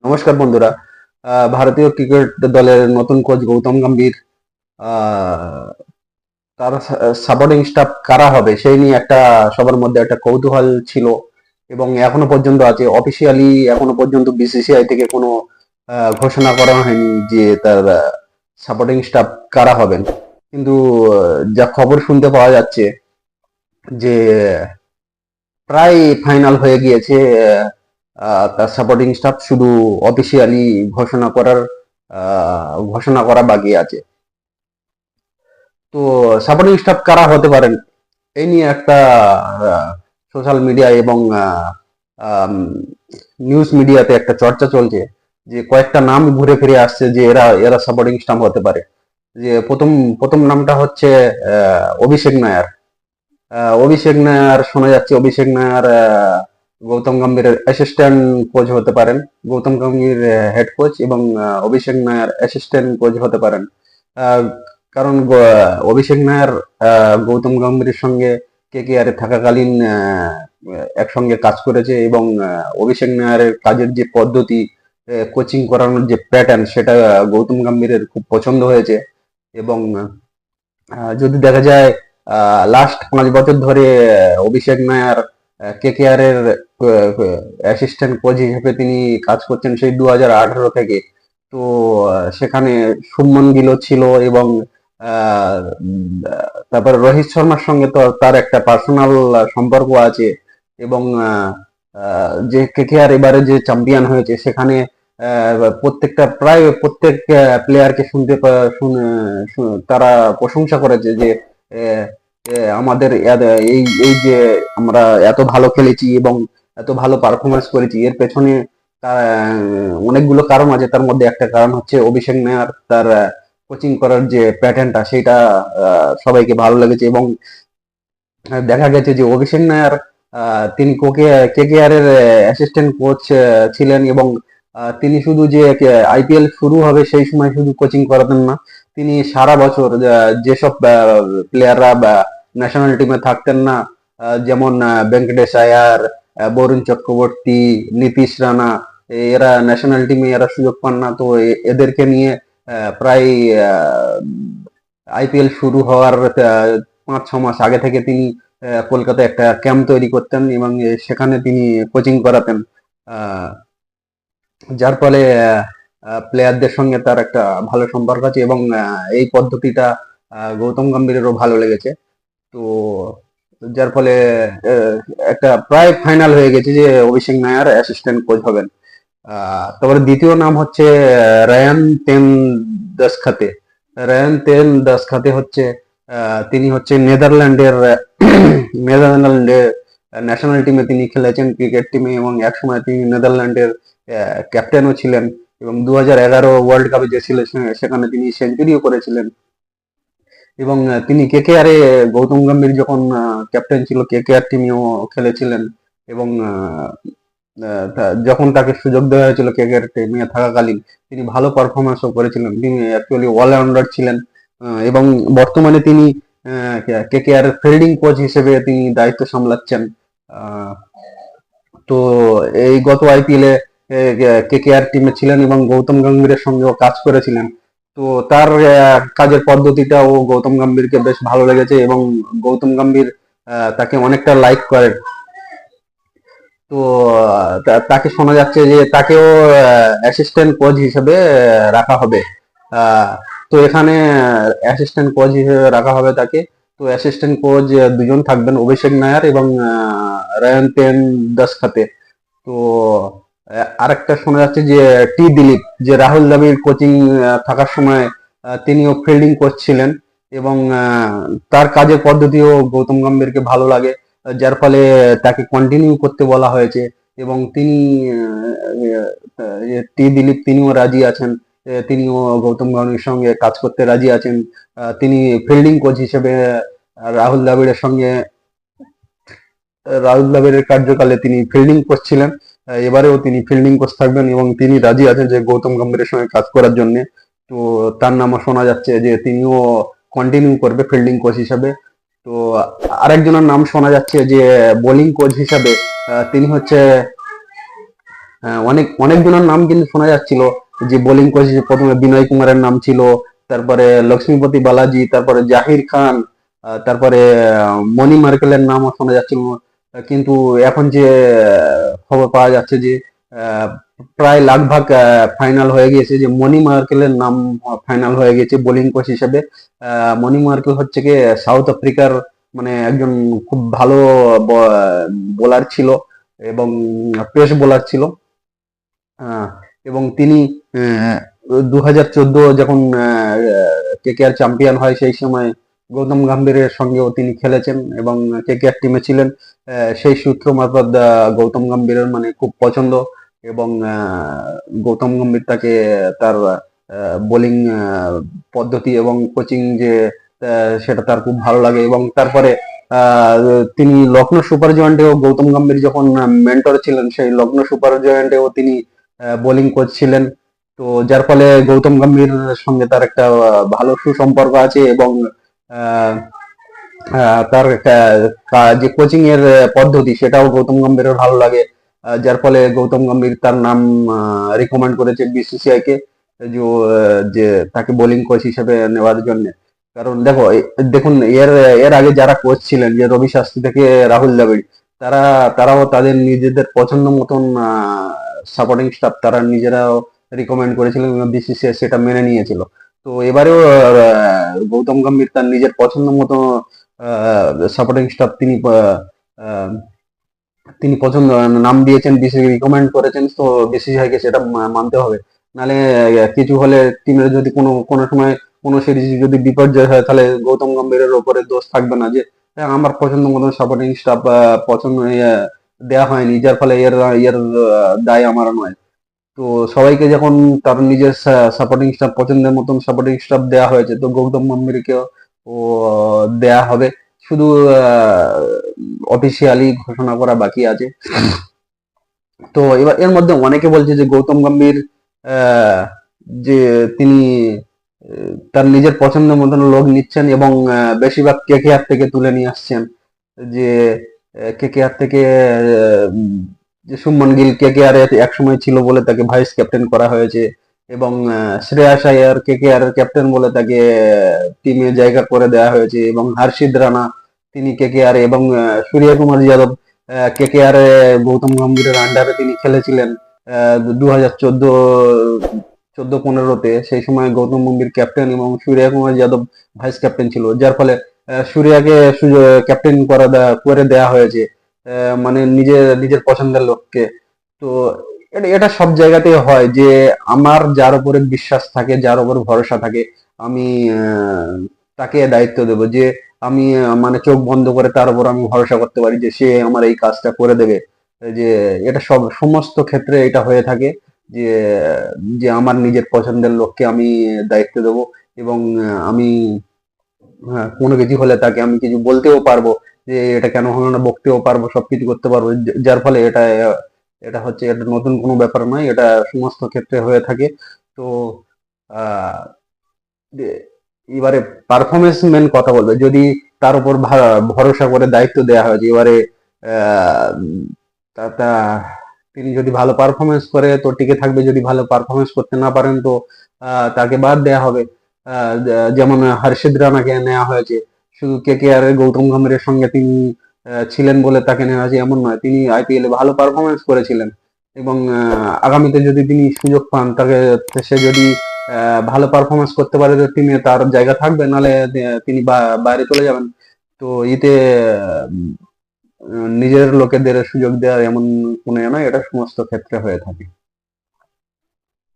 নমস্কার বন্ধুরা। ভারতীয় ক্রিকেট দলের নতুন কোচ গৌতম গম্ভীর, আহ, তার সাপোর্টিং স্টাফ কারা হবে সেই নিয়ে একটা সবার মধ্যে একটা কৌতূহল ছিল এবং এখনো পর্যন্ত আছে। অফিসিয়ালি এখনো পর্যন্ত বিসিসিআই থেকে কোনো ঘোষণা করা হয়নি যে তার সাপোর্টিং স্টাফ কারা হবেন। কিন্তু যা খবর শুনতে পাওয়া যাচ্ছে যে প্রায় ফাইনাল হয়ে গিয়েছে। তার সাপোর্টিং স্টাফ শুধু অফিসিয়ালি ঘোষণা করা বাকি আছে। তো সাপোর্টিং স্টাফ কারা হতে পারেন এই নিয়ে একটা সোশ্যাল মিডিয়া এবং নিউজ মিডিয়াতে একটা চর্চা চলছে, যে কয়েকটা নাম ঘুরে ফিরে আসছে যে এরা এরা সাপোর্টিং স্টাফ হতে পারে। যে প্রথম প্রথম নামটা হচ্ছে অভিষেক নায়ার। অভিষেক নায়ার শোনা যাচ্ছে, অভিষেক নায়ার গৌতম গম্ভীরের অ্যাসিস্ট্যান্ট কোচ হতে পারেন। গৌতম গম্ভীর হেড কোচ এবং অভিষেক নায়ার অ্যাসিস্ট্যান্ট কোচ হতে পারেন। আহ, কারণ অভিষেক নায়ার গৌতম গম্ভীরের সঙ্গে কেকেআর থাকাকালীন একসঙ্গে কাজ করেছে এবং অভিষেক নায়ারের কাজের যে পদ্ধতি, কোচিং করানোর যে প্যাটার্ন, সেটা গৌতম গম্ভীরের খুব পছন্দ হয়েছে। এবং যদি দেখা যায় লাস্ট 5 বছর ধরে অভিষেক নায়ার কেকেআর এর অ্যাসিস্ট্যান্ট কোচ হিসেবে তিনি কাজ করছেন সেই 2018 থেকে। তো সেখানে শুভমন গিলও ছিল এবং আহ, তারপরে রোহিত শর্মার সঙ্গে তো তার একটা পার্সোনাল সম্পর্ক আছে। এবং যে কেকেআর এবারে যে চ্যাম্পিয়ন হয়েছে সেখানে প্রায় প্রত্যেক প্লেয়ারকে তারা প্রশংসা করেছে যে আহ, আমাদের এই এই যে আমরা এত ভালো খেলেছি এবং এত ভালো পারফরমেন্স করেছি, এর পেছনে অনেকগুলো কারণ আছে। তার মধ্যে একটা কারণ হচ্ছে অভিষেক নায়ার, তার কোচিং করার যে প্যাটার্নটা সেটা সবাইকে ভালো লেগেছে। এবং দেখা গেছে যে অভিষেক নায়ার তিনি কেকেআর এর অ্যাসিস্ট্যান্ট কোচ ছিলেন এবং তিনি শুধু যে আইপিএল শুরু হবে সেই সময় শুধু কোচিং করাতেন না, তিনি সারা বছর যেসব প্লেয়াররা ন্যাশনাল টিমে থাকতেন না, যেমন ভেঙ্কটেশ আয়ার, বরুণ চক্রবর্তী, নীতিশ রানা, এরা ন্যাশনাল টিমে এরা সুযোগ পান না। তো এদেরকে নিয়ে প্রায় আইপিএল শুরু হওয়ার 5-6 মাস আগে থেকে তিনি কলকাতায় একটা ক্যাম্প তৈরি করতেন এবং সেখানে তিনি কোচিং করাতেন। আহ, যার ফলে প্লেয়ারদের সঙ্গে তার একটা ভালো সম্পর্ক আছে এবং এই পদ্ধতিটা গৌতম গম্ভীরেরও ভালো লেগেছে। তো যার ফলে আহ, একটা প্রায় ফাইনাল হয়ে গেছে যে অভিষেক নায়ার অ্যাসিস্ট্যান্ট কোচ হবেন। তারপরে দ্বিতীয় নাম হচ্ছে রায়ান তেন দাসখাতে। রায়ান তেন দাসখাতে হচ্ছে তিনি হচ্ছে নেদারল্যান্ডের ন্যাশনাল টিমে তিনি খেলেছেন, ক্রিকেট টিমে, এবং একসময় তিনি নেদারল্যান্ডের ক্যাপ্টেনও ছিলেন এবং 2011 ওয়ার্ল্ড কাপে যে ছিল সেখানে তিনি সেঞ্চুরিও করেছিলেন। এবং তিনি কেকেআর এ গৌতম গম্ভীর যখন ক্যাপ্টেন ছিল কেকেআর টিমেও খেলেছিলেন। এবং যখন তাকে সুযোগ দেওয়া হয়েছিল কেকেআর টিমে থাকাকালীন তিনি ভালো পারফরমেন্সও করেছিলেন। তিনি অ্যাকচুয়ালি অলরাউন্ডার ছিলেন। এবং বর্তমানে তিনি কেকেআর ফিল্ডিং কোচ হিসেবে তিনি দায়িত্ব সামলাচ্ছেন। আহ, তো এই গত আইপিএল এ কেকেআর টিমে ছিলেন এবং গৌতম গম্ভীরের সঙ্গেও কাজ করেছিলেন। তো তার কাজের পদ্ধতিটাও গৌতম গম্ভীরকে বেশ ভালো লেগেছে এবং গৌতম গম্ভীর তাকে অনেকটা লাইক করেন। তো তাকে শোনা যাচ্ছে যে তাকেও অ্যাসিস্ট্যান্ট কোচ হিসেবে রাখা হবে। আহ, তো এখানে অ্যাসিস্ট্যান্ট কোচ হিসেবে রাখা হবে তাকে। তো অ্যাসিস্ট্যান্ট কোচ দুজন থাকবেন, অভিষেক নায়ার এবং রায়ান পেন দাসখাতে। তো আরেকটা শোনা যাচ্ছে যে দিলীপ, যে রাহুল দ্রাবিড় কোচিং থাকার সময় তিনিও ফিল্ডিং কোচ ছিলেন এবং তার কাজের পদ্ধতিও গৌতম গম্ভীরকে ভালো লাগে, যার ফলে তাকে কন্টিনিউ করতে বলা হয়েছে। এবং তিনি দিলীপ তিনিও রাজি আছেন, তিনিও গৌতম গম্ভীরের সঙ্গে কাজ করতে রাজি আছেন। তিনি ফিল্ডিং কোচ হিসেবে রাহুল দ্রাবিড়ের সঙ্গে রাহুল দ্রাবিড়ের কার্যকালে তিনি ফিল্ডিং কোচ ছিলেন, এবারেও তিনি ফিল্ডিং কোচ থাকবেন এবং তিনি রাজি আছেন যে গৌতম গম্ভীরের সঙ্গে কাজ করার জন্য। তো তার নামও শোনা যাচ্ছে যে তিনিও কন্টিনিউ করবে ফিল্ডিং কোচ হিসাবে। তো আরেকজনের নাম শোনা যাচ্ছে যে বোলিং কোচ হিসাবে, তিনি হচ্ছে অনেক অনেক জনের নাম কিন্তু শোনা যাচ্ছিল, যে বোলিং কোচ প্রথমে বিনয় কুমারের নাম ছিল, তারপরে লক্ষ্মীপতি বালাজি, তারপরে জাহির খান, তারপরে মনি মার্কেলের নামও শোনা যাচ্ছিল। কিন্তু এখন যে খবর পাওয়া যাচ্ছে যে আহ, প্রায় লাগভাগ ফাইনাল হয়ে গিয়েছে, যে মনি মার্কেলের নাম ফাইনাল হয়ে গেছে বোলিং কোচ হিসেবে। মনি মার্কেল হচ্ছে কি সাউথ আফ্রিকার মানে একজন খুব ভালো বোলার ছিল, এবং পেস বোলার ছিল। আহ, এবং তিনি 2014 যখন কেকেআর চ্যাম্পিয়ন হয় সেই সময় গৌতম গম্ভীরের সঙ্গেও তিনি খেলেছেন এবং কেকেআর টিমে ছিলেন। সেই সূত্র মারফত গৌতম গম্ভীরের মানে খুব পছন্দ, এবং গৌতম গম্ভীর তাকে তার বোলিং পদ্ধতি এবং কোচিং যে সেটা তার খুব ভালো লাগে। এবং তারপরে আহ, তিনি লখনৌ সুপার জয়েন্টেও গৌতম গম্ভীর যখন মেন্টর ছিলেন, সেই লখনৌ সুপার জয়েন্টেও তিনি বোলিং কোচ ছিলেন। তো যার ফলে গৌতম গম্ভীর সঙ্গে তার একটা ভালো সুসম্পর্ক আছে, এবং আহ, তার যে কোচিং এর পদ্ধতি সেটাও গৌতম গম্ভীরের ভালো লাগে। যার ফলে গৌতম গম্ভীর তার নাম রিকমেন্ড করেছে বিসিসিআই কে, যে যে তাকে বোলিং কোচ হিসেবে নেওয়ার জন্য। কারণ দেখো দেখুন এর এর আগে যারা কোচ ছিলেন, যে রবি শাস্ত্রী থেকে রাহুল দ্রাবিড়, তারাও তাদের নিজেদের পছন্দ মতন সাপোর্টিং স্টাফ তারা নিজেরাও রিকমেন্ড করেছিলেন, এবং বিসিসিআই সেটা মেনে নিয়েছিল। তো এবারেও গৌতম গম্ভীর তার নিজের পছন্দ মতো সাপোর্টিং স্টাফ আহ, তিনি পছন্দ নাম দিয়েছেন, বিসিসি রিকমেন্ড করেছেন, তো বিসিসিআই কে সেটা মানতে হবে। নালে কিছু হলে টিমের যদি কোনো কোনো সময় কোনো সিরিজ যদি বিপর্যয় হয়, তাহলে গৌতম গম্ভীরের ওপরে দোষ থাকবে না, যে হ্যাঁ, আমার পছন্দ মতন সাপোর্টিং স্টাফ পছন্দ দেওয়া হয়নি, যার ফলে এর এর দায় আমার নয়। তো সবাইকে যখন তার নিজের সাপোর্টিং স্টাফ পছন্দের মতন সাপোর্টিং স্টাফ দেওয়া হয়েছে, তো গৌতম গম্ভীরকেও ও দেয়া হবে। শুধু অফিসিয়ালি ঘোষণা করা বাকি আছে। তো এবার এর মধ্যে অনেকে বলছে যে গৌতম গম্ভীর আহ, যে তিনি তার নিজের পছন্দের মতন লোক নিচ্ছেন, এবং বেশিরভাগ কেকেআর থেকে তুলে নিয়ে আসছেন। যে কেকেআর থেকে যে শুভমন গিল কেকেআর এক সময় ছিল বলে তাকে ভাইস ক্যাপ্টেন করা হয়েছে, এবং শ্রেয়াস আয়ার কেকেআর এর ক্যাপ্টেন বলে তাকে টিমে জায়গা করে দেওয়া হয়েছে, এবং হর্ষিত রানা তিনি কেকেআর, এবং সূর্য কুমার যাদব কেকেআর এ গৌতম গম্ভীরের আন্ডারে তিনি খেলেছিলেন 2014-15-তে। সেই সময় গৌতম গম্ভীর ক্যাপ্টেন এবং সূর্য কুমার যাদব ভাইস ক্যাপ্টেন ছিল, যার ফলে সূর্যাকে ক্যাপ্টেন করে দেয়া হয়েছে, মানে নিজের নিজের পছন্দের লোককে। তো এটা এটা সব জায়গাতেই হয়, যে আমার যার উপরে বিশ্বাস থাকে, যার উপর ভরসা থাকে, আমি তাকে দায়িত্ব দেবো, যে আমি মানে চোখ বন্ধ করে তার উপর আমি ভরসা করতে পারি যে সে আমার এই কাজটা করে দেবে। যে এটা সমস্ত ক্ষেত্রে এটা হয়ে থাকে, যে যে আমার নিজের পছন্দের লোককে আমি দায়িত্ব দেবো, এবং আমি কোনো কিছু হলে তাকে আমি কিছু বলতেও পারবো, যে এটা কেন হলো না, বকতেও পারবো, সবকিছু করতে পারবো। যার ফলে এটা এটা হচ্ছে এটা নতুন কোনো ব্যাপার নয়, এটা সমস্ত ক্ষেত্রে হয়ে থাকে। তো আহ যে- এবারে পারফরমেন্স মেন কথা বলবে, যদি তার উপর ভরসা করে দায়িত্ব দেওয়া হয়, যে এবারে আহ, তিনি যদি ভালো পারফরমেন্স করে তো টিকে থাকবে, যদি ভালো পারফরমেন্স করতে না পারেন তো তাকে বাদ দেওয়া হবে। যেমন হর্ষিত রানাকে নেওয়া হয়েছে, শুধু কেকেআর এর গৌতম গম্ভীরের সঙ্গে তিনি ছিলেন বলে তাকে নেওয়া হয়েছে এমন নয়, তিনি আইপিএল এ ভালো পারফরমেন্স করেছিলেন, এবং আগামীতে যদি তিনি সুযোগ পান, তাকে সে যদি ভালো পারফরমেন্স করতে পারে তো টিমে তার জায়গা থাকবে, নাহলে তিনি বাইরে চলে যাবেন। তো এতে নিজের লোকেদের সুযোগ দেওয়া এমন কোনো নয়, এটা সমস্ত ক্ষেত্রে হয়ে থাকে।